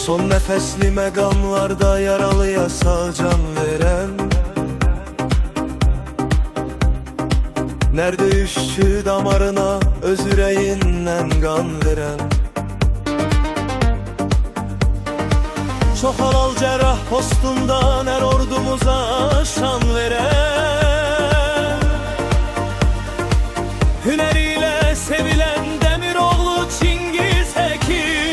Son nefesli megamlarda yaralıya sağ can veren, nerede işçi damarına öz yüreğinden kan veren, çok halal cerrah postundan her ordumuza şan veren, hüneriyle sevilen Demiroğlu Çingiz Hekim.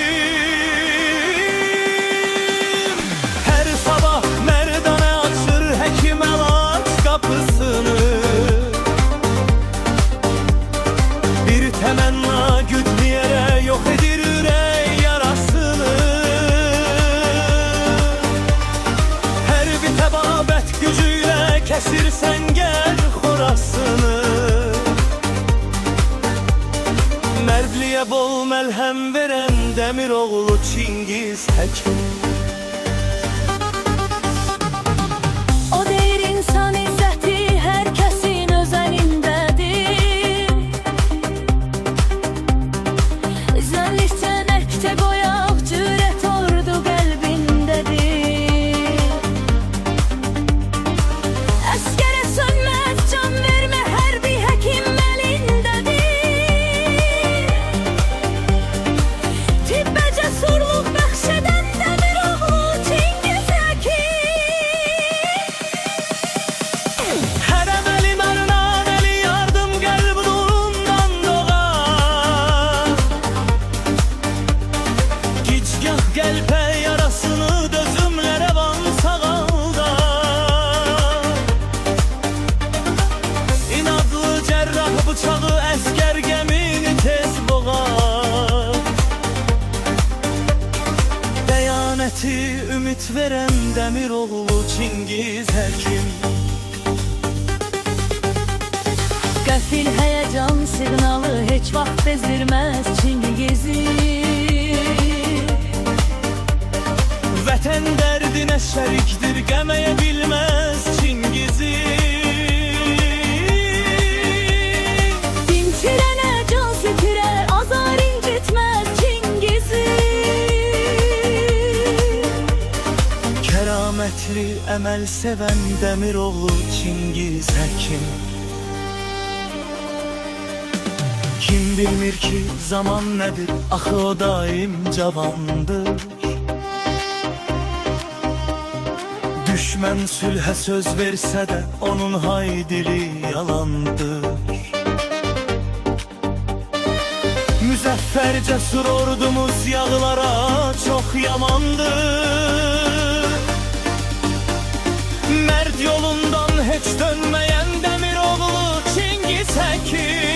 Her sabah merdane açır hekim aç kapısını, bir temenna güdmeyere yok edir yürek yarasını. Her bir tebabet gücüyle kesirsen gel xorasını, merdliye bol melhem veren Demiroğlu Çingiz Hekim. O deyir insan izzəti hər kəsin öz əlindədir. Zənlikdən əkdə qoyaq cürət ordu qəlbindədir. Əskərə sönməz can vermə hər bir həkim əlindədir. Tibbə cəsurluq bəxş edən Demiroğlu Çingiz Hekim. Her emelin ardından eli yardım kalp nurundan doğar. Gicgah gelpe yarasını dözümlere van sağalda. İnadlı cerrah bıçağı esker gemini tez boğar. Deyaneti ümit veren Demiroğlu Çingiz Hekim. Qəfil həyəcan siqnalı heç vaxt bezdirməz Çingizi. Vətən dərdinə şərikdir, qəməyə bilməz Çingizi. Dinçirənə can sütürər, azar incitməz Çingizi. Kəramətli əməl sevən Demiroğlu Çingiz Hekim. Kim bilmir ki zaman nedir, axı o daim cavandır. Düşmən sülhə söz versə də onun haydili yalandır. Müzəffər cəsur ordumuz yağlara çox yamandır. Mərd yolundan heç dönməyən Demiroğlu Çingiz Hekim.